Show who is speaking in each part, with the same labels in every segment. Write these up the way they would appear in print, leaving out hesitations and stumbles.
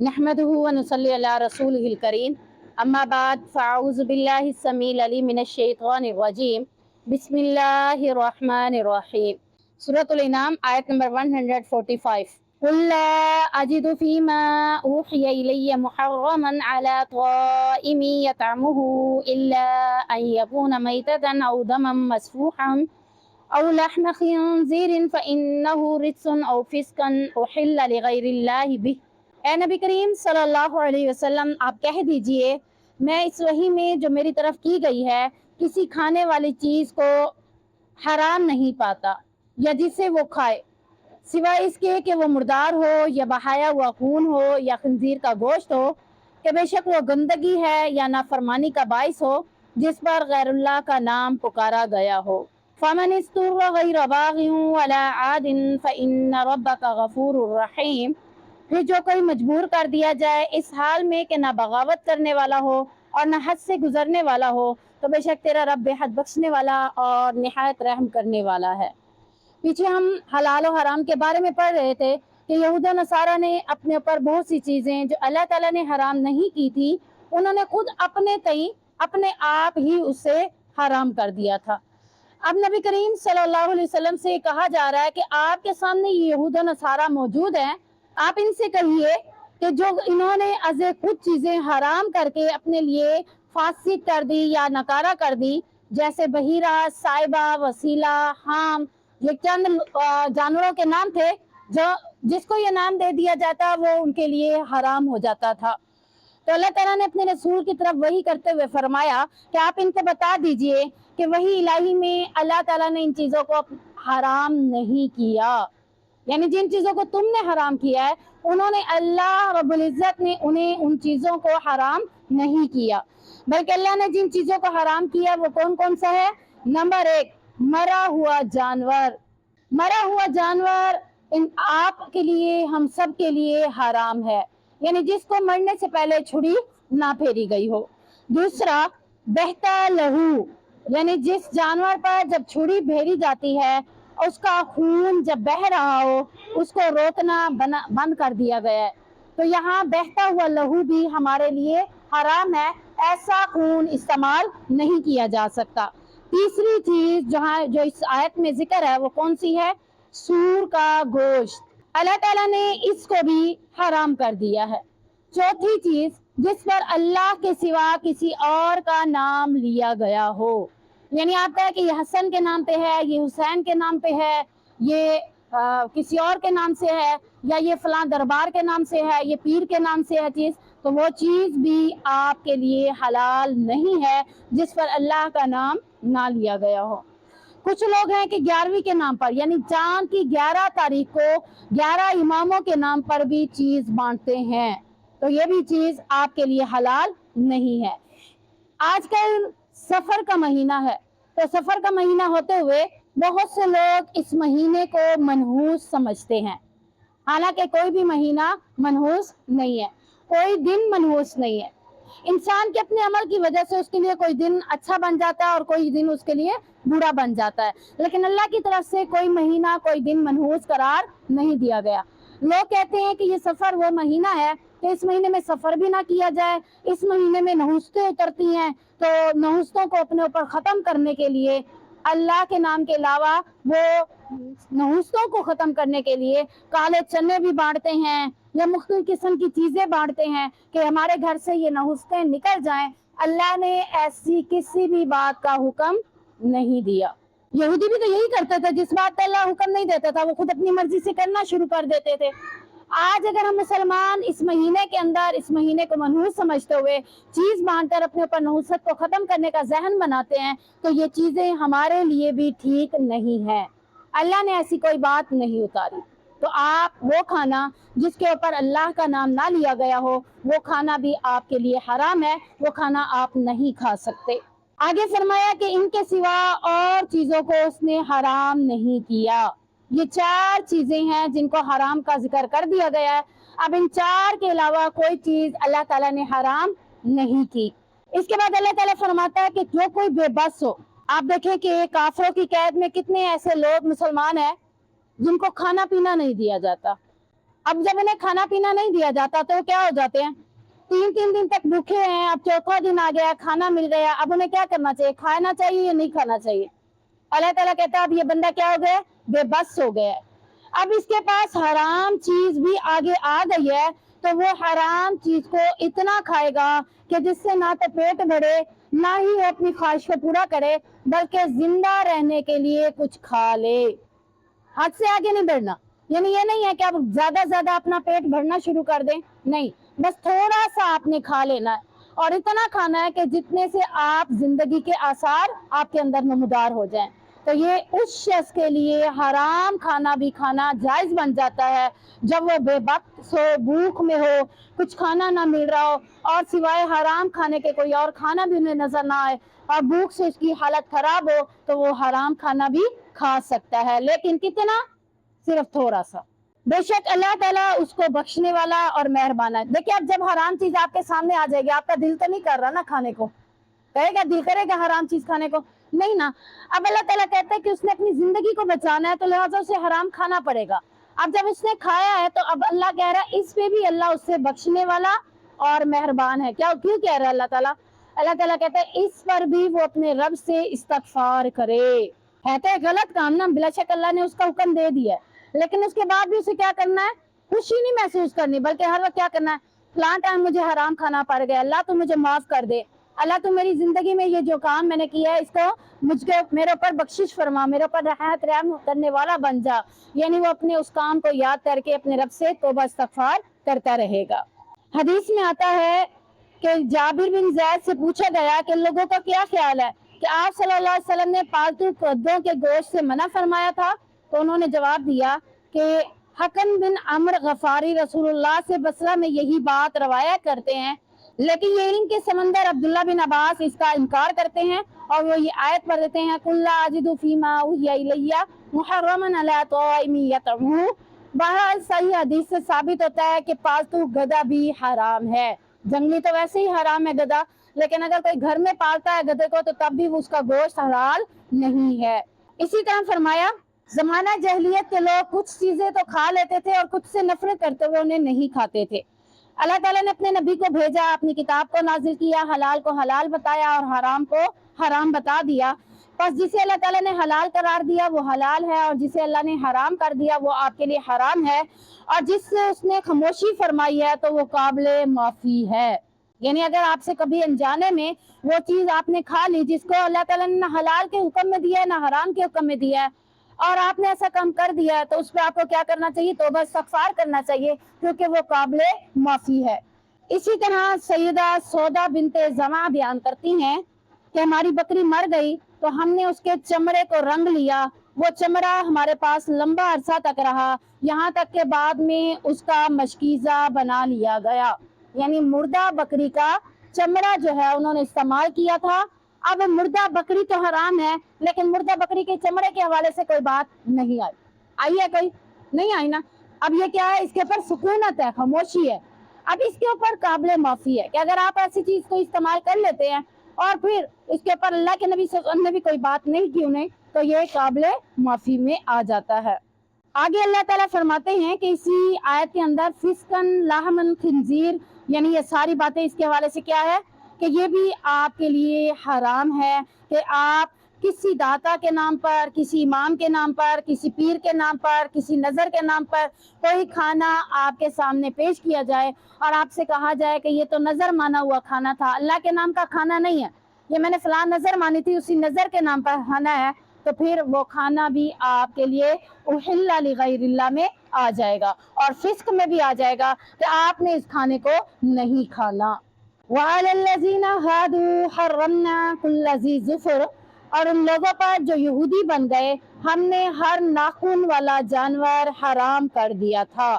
Speaker 1: नहमदुहु व नुसल्ली अला रसूलिहिल करीम अम्मा बाद फ़अऊज़ु बिल्लाहि स्समीइल अलीम मिनश शैतानिर रजीम बिस्मिल्लाहिर रहमानिर रहीम। सूरतुल इनाम आयत नंबर 145। कुल ला अजिदु फ़ीमा ऊहिया इलैया मुहर्रमन अला ताइमिन यतअमुहु इल्ला अन यकूना मैततन औ दमन मस्फूहन औ लहम खिंज़ीरिन फ़इन्नहु रिज्सुन औ फ़िस्कन उहिल्ला लिग़ैरिल्लाहि बिह। ए नबी करीम सल्लल्लाहु अलैहि वसल्लम, आप कह दीजिए, मैं इस वही में जो मेरी तरफ की गई है किसी खाने वाली चीज़ को हराम नहीं पाता या जिसे वो खाए, सिवाय इसके कि वो मुर्दार हो या बहाया हुआ खून हो या खंजीर का गोश्त हो, कि बेशक वो गंदगी है या नाफरमानी का बाइस हो जिस पर गैरुल्लाह का नाम पुकारा गया हो। फमन इस्तुर्रा गैर बागिन वला आदिन फइन्न रब्बका गफूरुर रहीम। फिर जो कोई मजबूर कर दिया जाए इस हाल में कि ना बगावत करने वाला हो और न हद से गुजरने वाला हो, तो बेशक तेरा रब बेहद बख्शने वाला और निहायत रहम करने वाला है। पीछे हम हलाल और हराम के बारे में पढ़ रहे थे कि यहूदा नसारा ने अपने ऊपर बहुत सी चीज़ें जो अल्लाह ताला ने हराम नहीं की थी, उन्होंने खुद अपने तई अपने आप ही उसे हराम कर दिया था। अब नबी करीम सल्लल्लाहु अलैहि वसल्लम से कहा जा रहा है कि आपके सामने ये यहूदा नसारा मौजूद हैं, आप इनसे कहिए कि जो इन्होंने अज़े कुछ चीज़ें हराम करके अपने लिए फासिक कर दी या नकारा कर दी, जैसे बहीरा, साइबा, वसीला, हाम, ये चंद जानवरों के नाम थे जो जिसको ये नाम दे दिया जाता वो उनके लिए हराम हो जाता था। तो अल्लाह ताला ने अपने रसूल की तरफ वही करते हुए फरमाया कि आप इनको बता दीजिए कि वही इलाही में अल्लाह ताला ने इन चीज़ों को हराम नहीं किया, यानी जिन चीज़ों को तुमने हराम किया है उन्होंने अल्लाह रब्बुल इज़्ज़त ने उन्हें उन चीज़ों को हराम नहीं किया, बल्कि अल्लाह ने जिन चीज़ों को हराम किया वो कौन कौन सा है। नंबर 1, मरा हुआ जानवर। मरा हुआ जानवर इन आपके लिए, हम सब के लिए हराम है, यानी जिसको मरने से पहले छुरी ना फेरी गई हो। दूसरा, बहता लहू, यानी जिस जानवर पर जब छुरी फेरी जाती है उसका खून जब बह रहा हो उसको रोकना बंद कर दिया गया है, तो यहाँ बहता हुआ लहू भी हमारे लिए हराम है, ऐसा खून इस्तेमाल नहीं किया जा सकता। तीसरी चीज जहाँ जो इस आयत में जिक्र है वो कौन सी है, सूर का गोश्त, अल्लाह ताला ने इसको भी हराम कर दिया है। चौथी चीज, जिस पर अल्लाह के सिवा किसी और का नाम लिया गया हो, यानी आपका है कि ये हसन के नाम पे है, ये हुसैन के नाम पे है, ये किसी और के नाम से है, या ये फलां दरबार के नाम से है, ये पीर के नाम से है चीज़, तो वो चीज़ भी आपके लिए हलाल नहीं है जिस पर अल्लाह का नाम ना लिया गया हो। कुछ लोग हैं कि 11वीं के नाम पर, यानी चांद की 11 तारीख को 11 इमामों के नाम पर भी चीज़ बांटते हैं, तो ये भी चीज़ आपके लिए हलाल नहीं है। आजकल सफर का महीना है, तो सफर का महीना होते हुए बहुत से लोग इस महीने को मनहूस समझते हैं, हालांकि कोई भी महीना मनहूस नहीं है, कोई दिन मनहूस नहीं है। इंसान के अपने अमल की वजह से उसके लिए कोई दिन अच्छा बन जाता है और कोई दिन उसके लिए बुरा बन जाता है, लेकिन अल्लाह की तरफ से कोई महीना कोई दिन मनहूस करार नहीं दिया गया। लोग कहते हैं कि ये सफर वो महीना है तो इस महीने में सफर भी ना किया जाए, इस महीने में नहुस्तें उतरती हैं, तो नहुस्तों को अपने ऊपर खत्म करने के लिए अल्लाह के नाम के अलावा वो नहुस्तों को खत्म करने के लिए काले चने भी बांटते हैं या मुख्तलिफ किस्म की चीजें बांटते हैं कि हमारे घर से ये नहुस्तें निकल जाएं। अल्लाह ने ऐसी किसी भी बात का हुक्म नहीं दिया। यहूदी भी तो यही करते थे, जिस बात का अल्लाह हुक्म नहीं देता था वो खुद अपनी मर्जी से करना शुरू कर देते थे। आज अगर हम मुसलमान इस महीने के अंदर इस महीने को मनहूस समझते हुए चीज बांटकर अपने ऊपर नहुसत को खत्म करने का जहन बनाते हैं, तो ये चीजें हमारे लिए भी ठीक नहीं है। अल्लाह ने ऐसी कोई बात नहीं उतारी, तो आप वो खाना जिसके ऊपर अल्लाह का नाम ना लिया गया हो वो खाना भी आपके लिए हराम है, वो खाना आप नहीं खा सकते। आगे फरमाया कि इनके सिवा और चीजों को उसने हराम नहीं किया। ये 4 चीजें हैं जिनको हराम का जिक्र कर दिया गया है। अब इन 4 के अलावा कोई चीज अल्लाह ताला ने हराम नहीं की। इसके बाद अल्लाह ताला फरमाता है कि जो कोई बेबस हो, आप देखें कि काफिरों की कैद में कितने ऐसे लोग मुसलमान हैं जिनको खाना पीना नहीं दिया जाता। اب جب انہیں کھانا پینا نہیں دیا جاتا تو کیا ہو جاتے ہیں، 3 دن تک بھوکے ہیں، اب چوتھا دن آ گیا، کھانا مل گیا، اب انہیں کیا کرنا چاہیے، کھانا چاہیے یا نہیں کھانا چاہیے؟ اللہ تعالیٰ کہتا ہے اب یہ بندہ کیا ہو گیا، بے بس ہو گیا ہے، اب اس کے پاس حرام چیز بھی آگے آ گئی ہے، تو وہ حرام چیز کو اتنا کھائے گا کہ جس سے نہ تو پیٹ بھرے، نہ ہی وہ اپنی خواہش کو پورا کرے، بلکہ زندہ رہنے کے لیے کچھ کھا لے، حد سے آگے نہیں بڑھنا۔ یعنی یہ نہیں ہے کہ آپ زیادہ زیادہ اپنا پیٹ بھرنا شروع کر دیں، نہیں، بس تھوڑا سا آپ نے کھا لینا ہے، اور اتنا کھانا ہے کہ جتنے سے آپ زندگی کے آثار آپ کے اندر نمودار ہو جائیں۔ تو یہ اس شخص کے لیے حرام کھانا بھی کھانا جائز بن جاتا ہے جب وہ بے بس ہو، بھوک میں ہو، کچھ کھانا نہ مل رہا ہو، اور سوائے حرام کھانے کے کوئی اور کھانا بھی انہیں نظر نہ آئے، اور بھوک سے اس کی حالت خراب ہو، تو وہ حرام کھانا بھی کھا سکتا ہے، لیکن کتنا، صرف تھوڑا سا۔ بے شک اللہ تعالیٰ اس کو بخشنے والا اور مہربان ہے۔ دیکھیں اب جب حرام چیز آپ کے سامنے آ جائے گی، آپ کا دل تو نہیں کر رہا نا کھانے کو، کہے گا دل کرے گا حرام چیز کھانے کو؟ نہیں نا۔ اب اللہ تعالیٰ کہتا ہے کہ اس نے اپنی زندگی کو بچانا ہے، تو لہٰذا اسے حرام کھانا پڑے گا۔ اب جب اس نے کھایا ہے تو اب اللہ کہہ رہا ہے اس پہ بھی اللہ اس سے بخشنے والا اور مہربان ہے۔ کیوں کہہ رہا ہے اللہ تعالیٰ؟ اللہ تعالیٰ کہتا ہے اس پر بھی وہ اپنے رب سے استغفار کرے۔ ہے تو غلط کام نا، بلا شک اللہ نے اس کا حکم دے دیا ہے، لیکن اس کے بعد بھی اسے کیا کرنا ہے، خوشی نہیں محسوس کرنی، بلکہ ہر وقت کیا کرنا ہے، فلاں ٹائم مجھے حرام کھانا پڑ گیا، اللہ تو مجھے معاف کر دے، اللہ تو میری زندگی میں یہ جو کام میں نے کیا ہے اس کو میرے اوپر بخشش فرما، میرے اوپر رحم کرنے والا بن جا۔ یعنی وہ اپنے اس کام کو یاد کر کے اپنے رب سے توبہ استغفار کرتا رہے گا۔ حدیث میں آتا ہے کہ جابر بن زید سے پوچھا گیا کہ لوگوں کا کیا خیال ہے کہ آپ صلی اللہ علیہ وسلم نے پالتو پودوں کے گوشت سے منع فرمایا تھا؟ تو انہوں نے جواب دیا کہ حکم بن عمرو غفاری رسول اللہ سے بصرہ میں یہی بات روایت کرتے ہیں، لیکن یہ علم کے سمندر عبداللہ بن عباس اس کا انکار کرتے ہیں، اور وہ یہ آیت پڑھ دیتے ہیں قُل لَا أَجِدُ فِي مَا أُوحِيَ إِلَيَّ مُحَرَّمًا عَلَىٰ طَاعِمٍ يَطْعَمُهُ۔ بہرحال صحیح حدیث سے ثابت ہوتا ہے کہ پالتو گدھا بھی حرام ہے، جنگلی تو ویسے ہی حرام ہے گدھا، لیکن اگر کوئی گھر میں پالتا ہے گدھے کو تو تب بھی اس کا گوشت حلال نہیں ہے۔ اسی طرح فرمایا زمانہ جاہلیت کے لوگ کچھ چیزیں تو کھا لیتے تھے اور کچھ سے نفرت کرتے ہوئے انہیں نہیں کھاتے تھے۔ اللہ تعالیٰ نے اپنے نبی کو بھیجا، اپنی کتاب کو نازل کیا، حلال کو حلال بتایا اور حرام کو حرام بتا دیا۔ بس جسے اللہ تعالیٰ نے حلال قرار دیا وہ حلال ہے، اور جسے اللہ نے حرام کر دیا وہ آپ کے لیے حرام ہے، اور جس سے اس نے خاموشی فرمائی ہے تو وہ قابل معافی ہے۔ یعنی اگر آپ سے کبھی انجانے میں وہ چیز آپ نے کھا لی جس کو اللہ تعالیٰ نے نہ حلال کے حکم میں دیا ہے نہ حرام کے حکم میں دیا ہے، اور آپ نے ایسا کام کر دیا ہے، تو اس پہ آپ کو کیا کرنا چاہیے، توبہ استغفار کرنا چاہیے، کیونکہ وہ قابل معافی ہے۔ اسی طرح سیدہ سودا بنت زمعہ بیان کرتی ہیں کہ ہماری بکری مر گئی تو ہم نے اس کے چمڑے کو رنگ لیا، وہ چمڑا ہمارے پاس لمبا عرصہ تک رہا، یہاں تک کہ بعد میں اس کا مشکیزہ بنا لیا گیا۔ یعنی مردہ بکری کا چمڑا جو ہے انہوں نے استعمال کیا تھا۔ اب مردہ بکری تو حرام ہے، لیکن مردہ بکری کے چمڑے کے حوالے سے کوئی بات نہیں آئی ہے، کوئی نہیں آئی نا۔ اب یہ کیا ہے، اس کے اوپر سکونت ہے، خاموشی ہے۔ اب اس کے اوپر قابل معافی ہے کہ اگر آپ ایسی چیز کو استعمال کر لیتے ہیں اور پھر اس کے اوپر اللہ کے نبی صلی اللہ علیہ وسلم نے بھی کوئی بات نہیں کی انہیں، تو یہ قابل معافی میں آ جاتا ہے۔ آگے اللہ تعالیٰ فرماتے ہیں کہ اسی آیت کے اندر فسقن لحمن خنزیر، یعنی یہ ساری باتیں اس کے حوالے سے کیا ہے کہ یہ بھی آپ کے لیے حرام ہے کہ آپ کسی داتا کے نام پر، کسی امام کے نام پر، کسی پیر کے نام پر، کسی نظر کے نام پر کوئی کھانا آپ کے سامنے پیش کیا جائے اور آپ سے کہا جائے کہ یہ تو نظر مانا ہوا کھانا تھا، اللہ کے نام کا کھانا نہیں ہے، یہ میں نے فلاں نظر مانی تھی اسی نظر کے نام پر کھانا ہے، تو پھر وہ کھانا بھی آپ کے لیے احل لغیر اللہ میں آ جائے گا اور فسق میں بھی آ جائے گا کہ آپ نے اس کھانے کو نہیں کھانا۔ وَعَلَى الَّذِينَ هَادُوا حَرَّمْنَا كُلَّ ذِي ظُفُرٍ، اور ان لوگوں پر جو یہودی بن گئے ہم نے ہر ناخن والا جانور حرام کر دیا تھا۔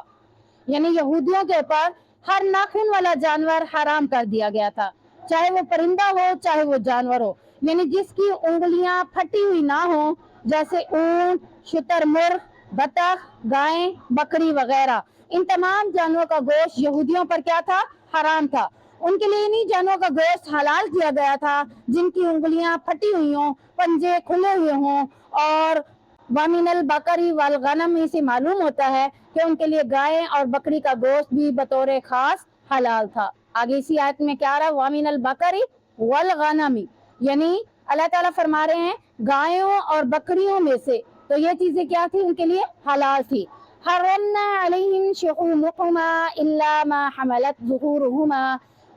Speaker 1: یعنی یہودیوں کے اوپر ہر ناخن والا جانور حرام کر دیا گیا تھا، چاہے وہ پرندہ ہو چاہے وہ جانور ہو، یعنی جس کی انگلیاں پھٹی ہوئی نہ ہوں، جیسے اونٹ، شتر مرغ، بطخ، گائیں، بکری وغیرہ، ان تمام جانوروں کا گوشت یہودیوں پر کیا تھا، حرام تھا۔ ان کے لیے انہی جانوروں کا گوشت حلال کیا گیا تھا جن کی انگلیاں پھٹی ہوئی ہوں، پنجے کھلے ہوئے ہوں، اور وَمِنَ الْبَقَرِ وَالْغَنَمِ سے معلوم ہوتا ہے کہ کہ ان کے لیے گائے اور بکری کا گوشت بھی بطور خاص حلال تھا۔ آگے اسی آیت میں کیا رہا، وَمِنَ الْبَقَرِ وَالْغَنَمِ، یعنی اللہ تعالیٰ فرما رہے ہیں گایوں اور بکریوں میں سے تو یہ چیزیں کیا تھی، ان کے لیے حلال تھی۔ حرمنا علیہم شحومہما الا ما حملت ظہورہما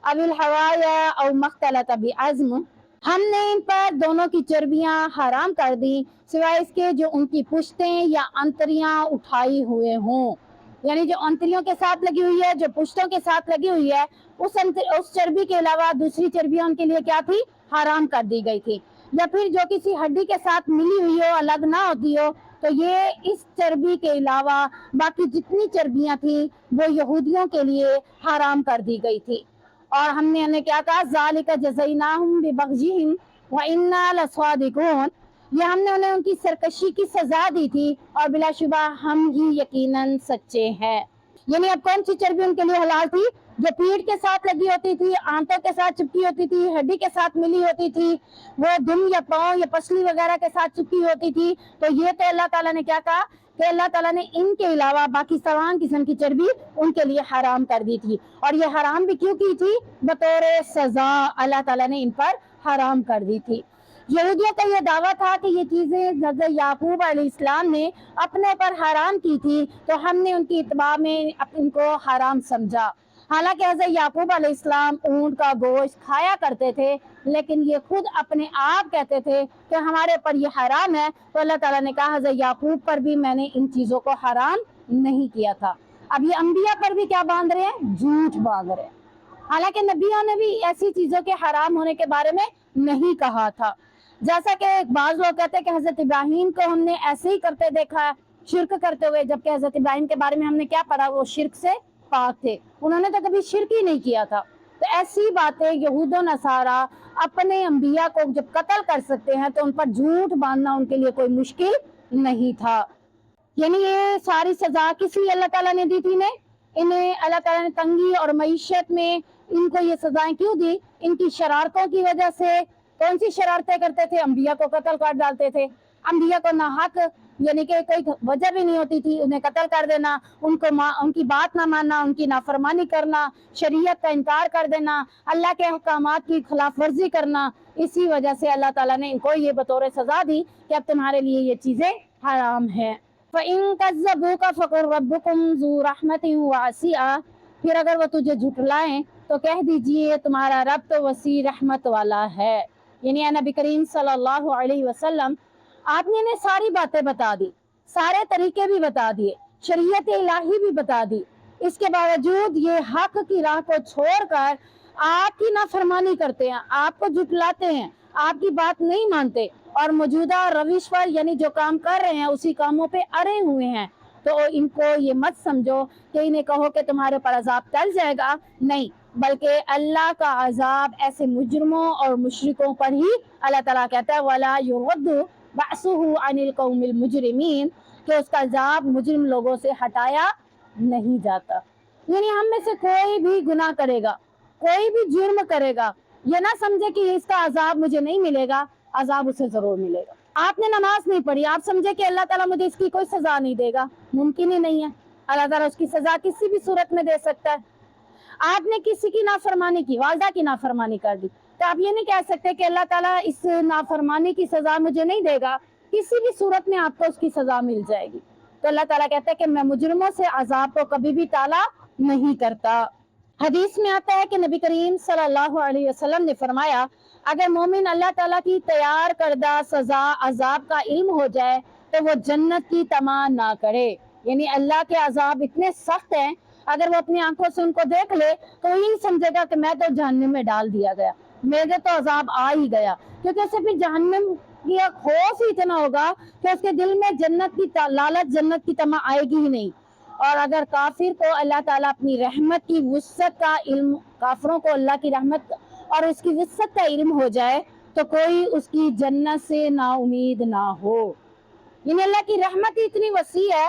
Speaker 1: او الحوایا او ما اختلط بعظم، ہم نے ان پر دونوں کی چربیاں حرام کر دی سوائے اس کے جو ان کی پشتیں یا انتریاں اٹھائی ہوئے ہوں، یعنی جو انتریوں کے ساتھ لگی ہوئی ہے، جو پشتوں کے ساتھ لگی ہوئی ہے، اس چربی کے علاوہ دوسری چربیاں ان کے لیے کیا تھی، حرام کر دی گئی تھی۔ یا پھر جو کسی ہڈی کے ساتھ ملی ہوئی ہو، الگ نہ ہوتی ہو، تو یہ اس چربی کے علاوہ باقی جتنی چربیاں تھیں وہ یہودیوں کے لیے حرام کر دی گئی تھی۔ اور ہم نے انہیں کیا کہا، ذالک جزیناہم ببغیہم وانا لصادقون، یہ ہم نے انہیں ان کی سرکشی کی سزا دی تھی اور بلا شبہ ہم ہی یقیناً سچے ہیں۔ یعنی اب کون سی چربی ان کے لیے حلال تھی، جو پیٹھ کے ساتھ لگی ہوتی تھی، آنتوں کے ساتھ چپکی ہوتی تھی، ہڈی کے ساتھ ملی ہوتی تھی، وہ دم یا پاؤں یا پسلی وغیرہ کے ساتھ چپکی ہوتی تھی، تو یہ تو اللہ تعالیٰ نے کیا کہا کہ اللہ تعالیٰ نے ان کے علاوہ باقی تمام قسم کی چربی ان کے لیے حرام کر دی تھی۔ اور یہ حرام بھی کیوں کی تھی، بطور سزا اللہ تعالیٰ نے ان پر حرام کر دی تھی۔ یہودیوں کا یہ دعویٰ تھا کہ یہ چیزیں حضرت یعقوب علیہ السلام نے اپنے پر حرام کی تھی تو ہم نے ان کی اتباع میں ان کو حرام سمجھا، حالانکہ حضرت یعقوب علیہ السلام اونٹ کا گوشت کھایا کرتے تھے، لیکن یہ خود اپنے آپ کہتے تھے کہ ہمارے پر یہ حرام ہے، تو اللہ تعالیٰ نے کہا حضرت یعقوب پر بھی میں نے ان چیزوں کو حرام نہیں کیا تھا۔ اب یہ انبیاء پر بھی کیا باندھ رہے ہیں، جھوٹ باندھ رہے ہیں، حالانکہ نبیوں نے بھی ایسی چیزوں کے حرام ہونے کے بارے میں نہیں کہا تھا۔ جیسا کہ بعض لوگ کہتے ہیں کہ حضرت ابراہیم کو ہم نے ایسے ہی کرتے دیکھا ہے، شرک کرتے ہوئے، جبکہ حضرت ابراہیم کے بارے میں ہم نے کیا پڑھا، وہ شرک سے پاک تھے، انہوں نے تو کبھی شرک ہی نہیں کیا تھا۔ تو ایسی باتیں یہود و نصارہ اپنے انبیاء کو جب قتل کر سکتے ہیں تو ان پر جھوٹ باندھنا ان کے لیے کوئی مشکل نہیں تھا۔ یعنی یہ ساری سزا کس لیے اللہ تعالیٰ نے دی تھی، انہیں اللہ تعالیٰ نے تنگی اور معیشت میں ان کو یہ سزائیں کیوں دی، ان کی شرارتوں کی وجہ سے۔ کون سی شرارتیں کرتے تھے، انبیاء کو قتل کر ڈالتے تھے، انبیاء کو ناحق یعنی کہ کوئی وجہ بھی نہیں ہوتی تھی انہیں قتل کر دینا، ان کی بات نہ ماننا، ان کی نافرمانی کرنا، شریعت کا انکار کر دینا، اللہ کے احکامات کی خلاف ورزی کرنا، اسی وجہ سے اللہ تعالیٰ نے ان کو یہ بطور سزا دی کہ اب تمہارے لیے یہ چیزیں حرام ہیں۔ فَإِن كَذَّبُوكَ فَقُلْ رَبُّكُمْ ذُو رَحْمَةٍ وَاسِعَةٍ، پھر اگر وہ تجھے جھٹلائیں تو کہہ دیجئے تمہارا رب تو وسیع رحمت والا ہے۔ یعنی نبی کریم صلی اللہ علیہ وسلم آپ نے انہیں ساری باتیں بتا دی، سارے طریقے بھی بتا دیے، شریعت الہی بھی بتا دی، اس کے باوجود یہ حق کی راہ کو چھوڑ کر آپ کی نافرمانی کرتے ہیں، آپ کو جھٹلاتے ہیں، آپ کی بات نہیں مانتے اور موجودہ روش پر یعنی جو کام کر رہے ہیں اسی کاموں پہ اڑے ہوئے ہیں، تو ان کو یہ مت سمجھو کہ انہیں کہو کہ تمہارے پر عذاب ٹل جائے گا، نہیں، بلکہ اللہ کا عذاب ایسے مجرموں اور مشرکوں پر ہی اللہ تعالیٰ کہتا ہے وَلَا يُرَدُّ بَعْسُهُ عَنِ الْقَوْمِ الْمُجْرِمِينَ، کہ اس کا عذاب مجرم لوگوں سے ہٹایا نہیں جاتا۔ یعنی ہم میں سے کوئی بھی گناہ کرے گا، کوئی بھی جرم کرے گا، یہ نہ سمجھے کہ اس کا عذاب مجھے نہیں ملے گا، عذاب اسے ضرور ملے گا۔ آپ نے نماز نہیں پڑھی، آپ سمجھے کہ اللہ تعالیٰ مجھے اس کی کوئی سزا نہیں دے گا، ممکن ہی نہیں ہے، اللہ تعالیٰ اس کی سزا کسی بھی صورت میں دے سکتا ہے۔ آپ نے کسی کی نافرمانی کی، والدہ کی نافرمانی کر دی، تو آپ یہ نہیں کہہ سکتے کہ اللہ تعالیٰ اس نافرمانی کی سزا مجھے نہیں دے گا، کسی بھی صورت میں آپ کو اس کی سزا مل جائے گی۔ تو اللہ تعالیٰ کہتا ہے کہ میں مجرموں سے عذاب کو کبھی بھی ٹالا نہیں کرتا۔ حدیث میں آتا ہے کہ نبی کریم صلی اللہ علیہ وسلم نے فرمایا اگر مومن اللہ تعالیٰ کی تیار کردہ سزا عذاب کا علم ہو جائے تو وہ جنت کی طمع نہ کرے، یعنی اللہ کے عذاب اتنے سخت ہیں، اگر وہ اپنی آنکھوں سے ان کو دیکھ لے تو یہی سمجھے گا کہ میں تو جہنم میں ڈال دیا گیا، میرے تو عذاب آ ہی گیا، کیونکہ اسے پھر جہنم کی خوف ہی اتنا ہوگا کہ اس کے دل میں جنت کی لالچ، جنت کی طمع آئے گی ہی نہیں۔ اور اگر کافر کو اللہ تعالیٰ اپنی رحمت کی وسعت کا علم، کافروں کو اللہ کی رحمت اور اس کی وسعت کا علم ہو جائے تو کوئی اس کی جنت سے نا امید نہ ہو۔ یعنی اللہ کی رحمت ہی اتنی وسیع ہے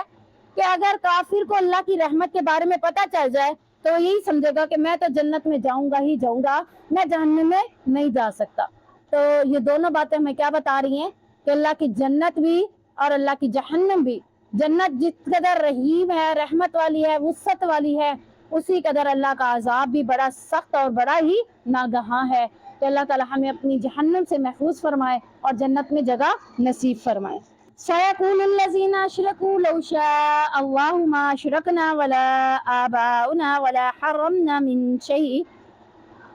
Speaker 1: کہ اگر کافر کو اللہ کی رحمت کے بارے میں پتہ چل جائے تو یہی سمجھے گا کہ میں تو جنت میں جاؤں گا ہی جاؤں گا، میں جہنم میں نہیں جا سکتا۔ تو یہ دونوں باتیں ہمیں کیا بتا رہی ہیں کہ اللہ کی جنت بھی اور اللہ کی جہنم بھی जन्नत जिस कदर रहीम है, रहमत वाली है, वुसअत वाली है, उसी कदर अल्लाह का अजाब भी बड़ा सख्त और बड़ा ही नागहां है। तो अल्लाह ताला हमें अपनी जहन्नम से महफूज फरमाए और जन्नत में जगह नसीब फरमाए। सयक़ूलुल्लज़ीना अशरकू लौ शाअ अल्लाहु मा अशरकना वला आबाउना वला हर्रमना मिन शै।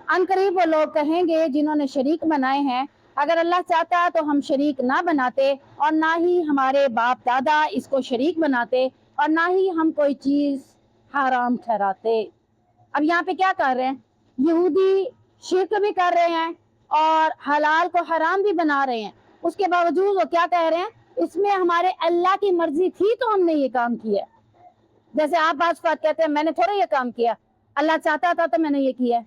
Speaker 1: अनकरीब वो लोग कहेंगे जिन्होंने शरीक बनाए हैं, अगर अल्लाह चाहता तो हम शरीक ना बनाते और ना ही हमारे बाप दादा इसको शरीक बनाते और ना ही हम कोई चीज़ हराम ठहराते। अब यहाँ पे क्या कर रहे हैं, यहूदी शिर्क भी कर रहे हैं और हलाल को हराम भी बना रहे हैं। उसके बावजूद वो क्या कह रहे हैं, इसमें हमारे अल्लाह की मर्जी थी तो हमने ये काम किया। जैसे आप बात कहते हैं मैंने थोड़ा ये काम किया, अल्लाह चाहता था तो मैंने ये किया।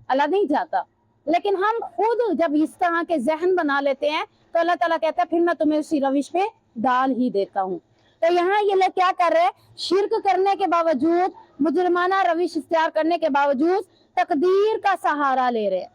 Speaker 1: अल्लाह नहीं चाहता, लेकिन हम खुद जब इस तरह के जहन बना लेते हैं तो अल्लाह ताला कहता है फिर मैं तुम्हें उसी रविश पे डाल ही देता हूँ। तो यहाँ ये लोग क्या कर रहे हैं, शिर्क करने के बावजूद, मुजरमाना रविश इख्तियार करने के बावजूद तकदीर का सहारा ले रहे हैं।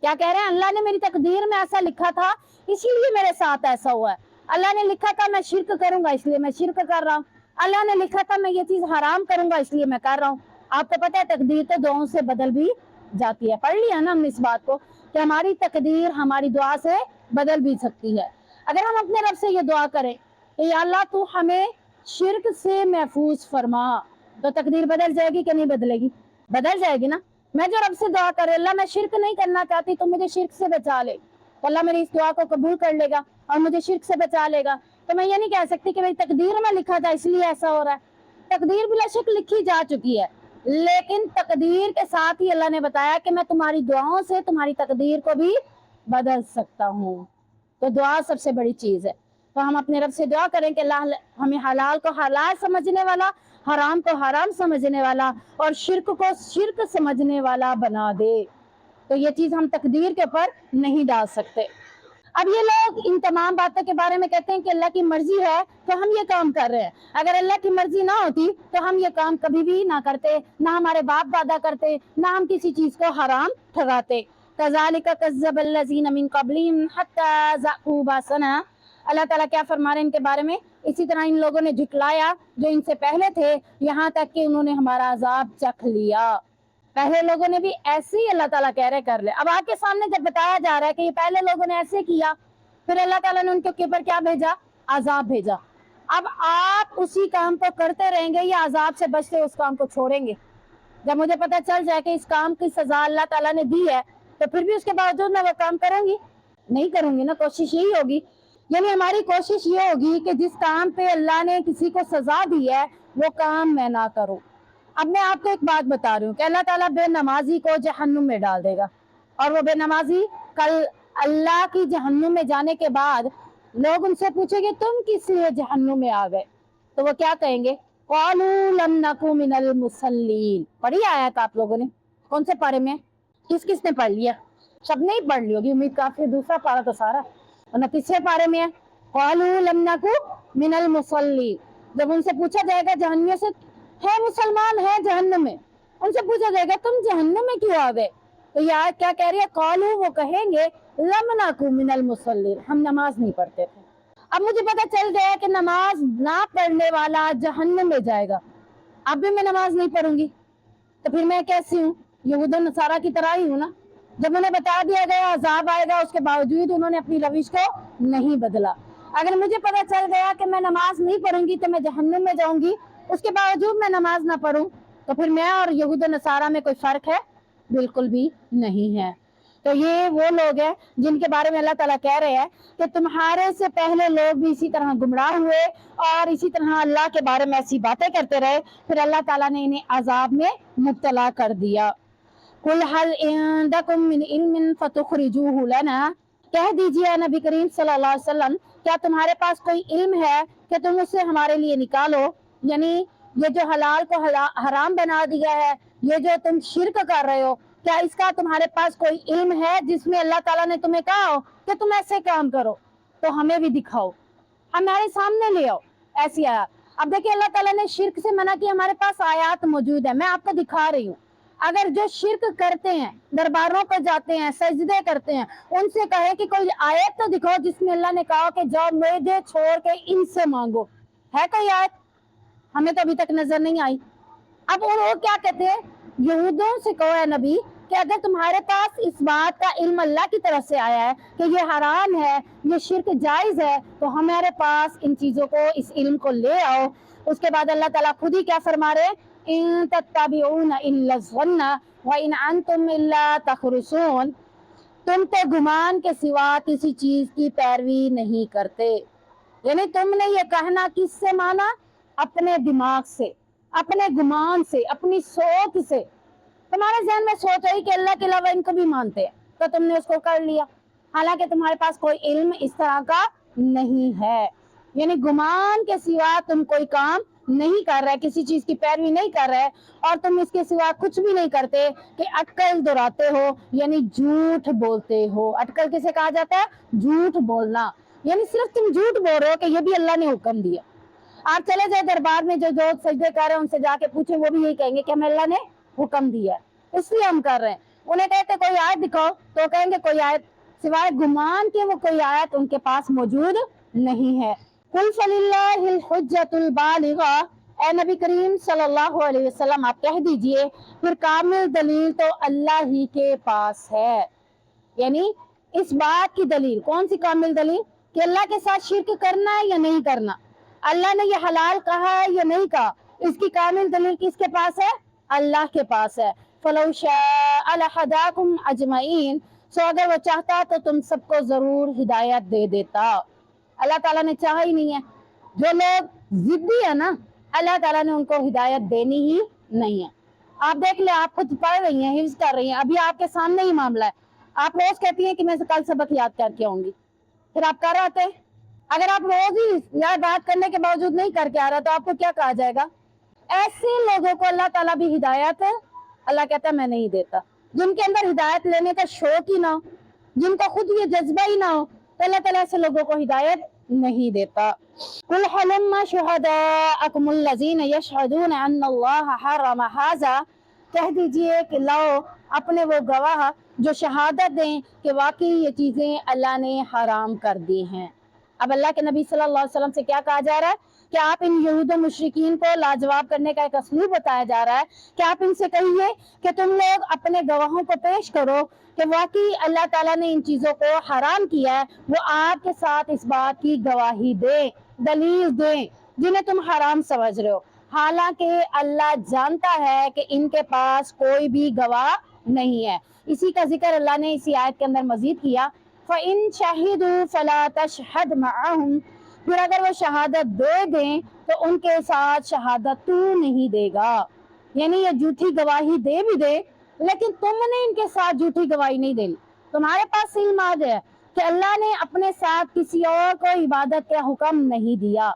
Speaker 1: क्या कह रहे हैं, अल्लाह ने मेरी तकदीर में ऐसा लिखा था इसीलिए मेरे साथ ऐसा हुआ है। अल्लाह ने लिखा था मैं शिर्क करूंगा इसलिए मैं शिर्क कर रहा हूँ। अल्लाह ने लिखा था मैं ये चीज हराम करूंगा इसलिए मैं कर रहा हूँ। आपको पता है तकदीर तो दुआओं से बदल भी जाती है। पढ़ लिया ना हमने इस बात को कि हमारी तकदीर हमारी दुआ से बदल भी सकती है। अगर हम अपने रब से ये दुआ करें कि या अल्लाह तू हमें शिर्क से महफूज फरमा, तो तकदीर बदल जाएगी कि नहीं बदलेगी? बदल जाएगी ना। मैं जो रब से दुआ करे अल्लाह मैं शिर्क नहीं करना चाहती तो मुझे शिर्क से बचा ले, तो अल्लाह मेरी इस दुआ को कबूल कर लेगा और मुझे शिर्क से बचा लेगा। तो मैं ये नहीं कह सकती कि भाई तकदीर में लिखा था इसलिए ऐसा हो रहा है। तकदीर बेशक लिखी जा चुकी है, लेकिन तकदीर के साथ ही अल्लाह ने बताया कि मैं तुम्हारी दुआओं से तुम्हारी तकदीर को भी बदल सकता हूँ। तो दुआ सबसे बड़ी चीज है। तो हम अपने रब से दुआ करें कि अल्लाह हमें हलाल को हलाल समझने वाला, हराम को हराम समझने वाला और शिर्क को शिर्क समझने वाला बना दे। तो ये चीज हम तकदीर के ऊपर नहीं डाल सकते। अब ये लोग इन तमाम बातों के बारे में कहते हैं कि अल्लाह की मर्जी है तो हम ये काम कर रहे हैं। अगर अल्लाह की मर्जी ना होती तो हम ये काम कभी भी ना करते, ना हमारे बाप दादा करते, ना हम किसी चीज को हराम ठहराते। कज़ालिका कज़्ज़बल्लज़ीना मिन क़ब्लिहिम हत्ता ज़ाक़ू बअसना। अल्लाह ताला क्या फरमा रहे हैं इनके बारे में, इसी तरह इन लोगों ने झुटलाया जो इनसे पहले थे, यहाँ तक कि उन्होंने हमारा अजाब चख लिया। पहले लोगों ने भी ऐसे ही अल्लाह ताला कह रहे कर ले। अब आपके सामने जब बताया जा रहा है कि ये पहले लोगों ने ऐसे किया, फिर अल्लाह ताला ने उनके ऊपर क्या भेजा, अजाब भेजा। अब आप उसी काम को करते रहेंगे या अजाब से बचते उस काम को छोड़ेंगे? जब मुझे पता चल जाए कि इस काम की सजा अल्लाह ताला ने दी है तो फिर भी उसके बावजूद मैं वो काम करूंगी? नहीं करूंगी ना। कोशिश यही होगी, यानी हमारी कोशिश ये होगी कि जिस काम पे अल्लाह ने किसी को सजा दी है वो काम मैं ना करूं। अब मैं आपको एक बात बता रही हूँ कि अल्लाह ताला बेनमाजी को जहन्नुम में डाल देगा और वो बेनमाजी कल अल्लाह की जहन्नुम में जाने के बाद लोग उनसे पूछेंगे तुम किस लिए जहन्नुम में आ गए, तो वो क्या कहेंगे, क़ालू लम नकु मिनल मुसल्लीन। पढ़ी आयत आप लोगों ने? कौन से पारे में? किस किस ने पढ़ लिया? सब नहीं पढ़ ली होगी उम्मीद, काफी दूसरा पारा तो सारा, और तीसरे पारे में है क़ालू लम नकु मिनल मुसल्लीन। जब उनसे पूछा जाएगा जहन्नुम से, है मुसलमान है जहन्नुम में, उनसे पूछा जाएगा तुम जहन्नुम में क्यों आ गए, तो यार क्या कह रही है, क़ालू वो कहेंगे लम नकु मिनल मुसल्लीन, हम नमाज नहीं पढ़ते थे। अब मुझे पता चल गया कि नमाज ना पढ़ने वाला जहन्नुम में जाएगा, अब भी मैं नमाज नहीं पढ़ूंगी, तो फिर मैं कैसी हूँ? यहूद और नसारा की तरह ही हूँ ना। जब उन्हें बता दिया गया अजाब आएगा उसके बावजूद उन्होंने अपनी रविश को नहीं बदला। अगर मुझे पता चल गया कि मैं नमाज नहीं पढ़ूंगी तो मैं जहन्नुम में जाऊंगी, उसके बावजूद मैं नमाज ना पढ़ूं, तो फिर मैं और यहूद और नसारा में कोई फर्क है? बिल्कुल भी नहीं है। तो ये वो लोग हैं जिनके बारे में अल्लाह ताला कह रहे हैं कि तुम्हारे से पहले लोग भी इसी तरह गुमराह हुए और इसी तरह अल्लाह के बारे में ऐसी बातें करते रहे, फिर अल्लाह ताला ने इन्हें अजाब में मुब्तला कर दिया। कुल हल इंदकुम मिन इल्मिन फतुखरिजूहु लना, कह दीजिए नबी करीम सल्लल्लाहु अलैहि वसल्लम, क्या तुम्हारे पास कोई इल्म है कि तुम उसे हमारे लिए निकालो? यानी ये जो हलाल को हराम बना दिया है, ये जो तुम शिर्क कर रहे हो, क्या इसका तुम्हारे पास कोई इल्म है जिसमें अल्लाह ताला ने तुम्हें कहा हो कि तुम ऐसे काम करो? तो हमें भी दिखाओ, हमारे सामने ले आओ ऐसी आयत। अब देखिए अल्लाह ताला ने शिर्क से मना किया, हमारे पास आयत मौजूद है, मैं आपको दिखा रही हूँ। अगर जो शिर्क करते हैं, दरबारों पर जाते हैं, सजदे करते हैं, उनसे कहे कि कोई आयत तो दिखाओ जिसमें अल्लाह ने कहा कि जाओ मुझे छोड़ के इनसे मांगो। है कोई आयत? हमें तो अभी तक नजर नहीं आई। अब वो क्या कहते हैं, यहूदियों से कहो है नबी कि अगर तुम्हारे पास इस बात का इल्म अल्लाह की तरफ से आया है कि ये हराम है, ये शिर्क जायज है, तो हमारे पास इन चीजों को, इस इल्म को ले आओ। उसके बाद अल्लाह ताला खुद ही क्या फरमा रहे, इन तत्तबिऊना इल्ला ज़न्न व इन अंतुम इल्ला तखरुसून, तुम तो गुमान के सिवा किसी चीज की पैरवी नहीं करते। यानी तुमने ये कहना किससे माना? अपने दिमाग से, अपने गुमान से, अपनी सोच से। तुम्हारे जहन में सोच आई कि अल्लाह के अलावा इनको भी मानते हैं, तो तुमने उसको कर लिया, हालांकि तुम्हारे पास कोई इल्म इस तरह का नहीं है। यानी गुमान के सिवा तुम कोई काम नहीं कर रहे, किसी चीज की पैरवी नहीं कर रहे, और तुम इसके सिवा कुछ भी नहीं करते कि अटकल दोहराते हो, यानी झूठ बोलते हो। अटकल किसे कहा जाता है? झूठ बोलना। यानी सिर्फ तुम झूठ बोल रहे हो कि ये भी अल्लाह ने हुक्म दिया। आप चले जाए दरबार में, जो जो सजदे कर रहे हैं उनसे जाके पूछे, वो भी यही कहेंगे कि हमें अल्लाह ने हुक्म दिया है, इसलिए हम कर रहे हैं। उन्हें कहते कोई आयत दिखाओ, तो कहेंगे कोई आयत, सिवाय गुमान के वो कोई आयत उनके पास मौजूद नहीं है। कुल फलिल्लाहिल हुज्जतुल बालिगा, ए नबी करीम सल्लल्लाहु अलैहि वसल्लम आप कह दीजिए, फिर कामिल दलील तो अल्लाह ही के पास है। यानी इस बात की दलील, कौन सी कामिल दलील? कि अल्लाह के साथ शिर्क करना है या नहीं करना, अल्लाह ने ये हलाल कहा है या नहीं कहा, इसकी कामिल दलील किसके पास है? अल्लाह के पास है। फलौ शाअ लहदाकुम अजमईन, सो अगर वो चाहता तो तुम सबको जरूर हिदायत दे देता। अल्लाह ताला ने चाहा ही नहीं है। जो लोग जिद्दी है ना, अल्लाह ताला ने उनको हिदायत देनी ही नहीं है। आप देख ले, आप खुद पढ़ रही हैं, हिफ्ज कर रही हैं, अभी आपके सामने ही मामला है। आप रोज कहती हैं कि मैं कल सबक याद करके आऊंगी, फिर आप कर आते हैं। अगर आप रोज ही याद बात करने के बावजूद नहीं करके आ रहा, तो आपको क्या कहा जाएगा? ऐसे लोगों को अल्लाह ताला भी हिदायत है, अल्लाह कहता है मैं नहीं देता। जिनके अंदर हिदायत लेने का शौक ही ना हो, जिनको खुद ये जज्बा ही ना हो, तो अल्लाह ताला ऐसे लोगों को हिदायत नहीं देता। कुल हलम्मा शुहदाअकुमुल लज़ीना यशहदूना अन्नल्लाह हर्रम हाज़ा, कह दीजिए कि लाओ अपने वो गवाह जो शहादत दें कि वाकई ये चीजें अल्लाह ने हराम कर दी हैं। अब अल्लाह के नबी सल्लल्लाहु अलैहि वसल्लम से क्या कहा जा रहा है कि आप इन यहूद मुशरिकीन को लाजवाब करने का एक असलूब बताया जा रहा है कि आप इनसे कहिए कि तुम लोग अपने गवाहों को पेश करो कि वाकई अल्लाह ताला ने इन चीजों को हराम किया है, वो आपके साथ इस बात की गवाही दे, दलील दें जिन्हें तुम हराम समझ रहे हो, हालांकि अल्लाह जानता है कि इनके पास कोई भी गवाह नहीं है। इसी का जिक्र अल्लाह ने इसी आयत के अंदर मजीद किया, फ़इन शहीदू फला तशहद मअहुम, फिर अगर वो शहादत दे दें तो उनके साथ शहादत तू नहीं देगा। यानी ये झूठी गवाही दे भी दे, लेकिन तुमने इनके साथ झूठी गवाही नहीं देनी। तुम्हारे पास इल्म आ गया कि अल्लाह ने अपने साथ किसी और को इबादत का हुक्म नहीं दिया,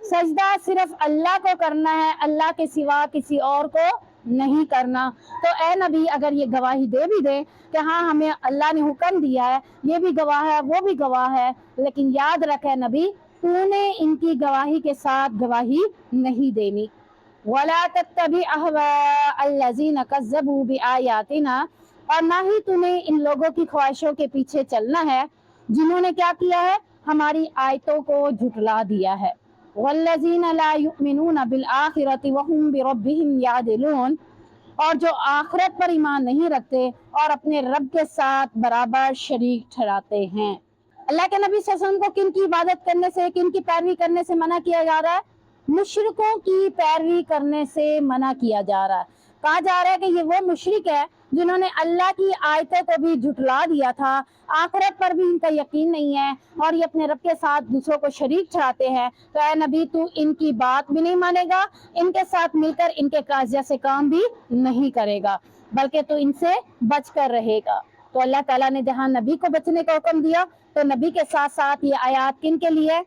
Speaker 1: सजदा सिर्फ अल्लाह को करना है, अल्लाह के सिवा किसी और को नहीं करना। तो ए नबी अगर ये गवाही दे भी दे कि हाँ हमें अल्लाह ने हुक्म दिया है, ये भी गवाह है, वो भी गवाह है, लेकिन याद रखे नबी, तूने इनकी गवाही के साथ गवाही नहीं देनी। वला तत्तबि अहवाअल्लज़ीना कज़्ज़बू बिआयातिना, और ना ही तूने इन लोगों की ख्वाहिशों के पीछे चलना है जिन्होंने क्या किया है, हमारी आयतों को झुटला दिया है। वल्लज़ीना ला युमिनूना बिल आखिरति वहुम बिरब्बिहिम यादिलून, और जो आखिरत पर ईमान नहीं रखते और अपने रब के साथ बराबर शरीक ठहराते हैं। अल्लाह के नबी सल्लल्लाहु अलैहि वसल्लम को किन की इबादत करने से, किन की पैरवी करने से मना किया जा रहा है? मुशरिकों की पैरवी करने से मना किया जा रहा है। कहा जा रहा है कि ये वो मुशरिक है जिन्होंने अल्लाह की आयतों को भी झुटला दिया था, आखिरत पर भी इनका यकीन नहीं है, और ये अपने रब के साथ दूसरों को शरीक ठहराते हैं। तो ऐ नबी तू इनकी बात भी नहीं मानेगा, इनके साथ मिलकर इनके काजिया से काम भी नहीं करेगा, बल्कि तू इनसे बच कर रहेगा। तो अल्लाह ताला ने जहाँ नबी को बचने का हुक्म दिया, तो नबी के साथ साथ ये आयात किन के लिए?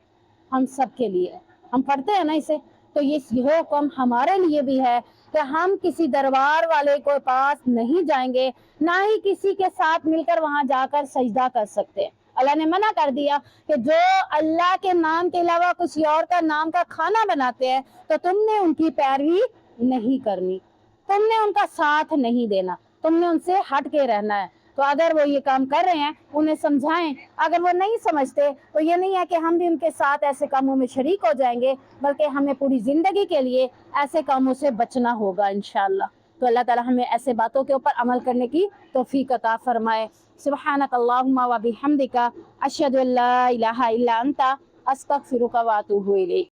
Speaker 1: हम सब के लिए। हम पढ़ते हैं ना इसे, तो ये हुक्म हमारे लिए भी है कि हम किसी दरबार वाले के पास नहीं जाएंगे, ना ही किसी के साथ मिलकर वहां जाकर सजदा कर सकते। अल्लाह ने मना कर दिया कि जो अल्लाह के नाम के अलावा किसी और का नाम का खाना बनाते हैं, तो तुमने उनकी पैरवी नहीं करनी, तुमने उनका साथ नहीं देना, तुमने उनसे हट के रहना है। تو اگر وہ یہ کام کر رہے ہیں انہیں سمجھائیں، اگر وہ نہیں سمجھتے تو یہ نہیں ہے کہ ہم بھی ان کے ساتھ ایسے کاموں میں شریک ہو جائیں گے، بلکہ ہمیں پوری زندگی کے لیے ایسے کاموں سے بچنا ہوگا انشاءاللہ۔ تو اللہ تعالی ہمیں ایسے باتوں کے اوپر عمل کرنے کی توفیق عطا فرمائے۔ سبحانک اللہم و بحمدک، اشہد ان لا الہ الا انت، استغفرک و اتوب الیک۔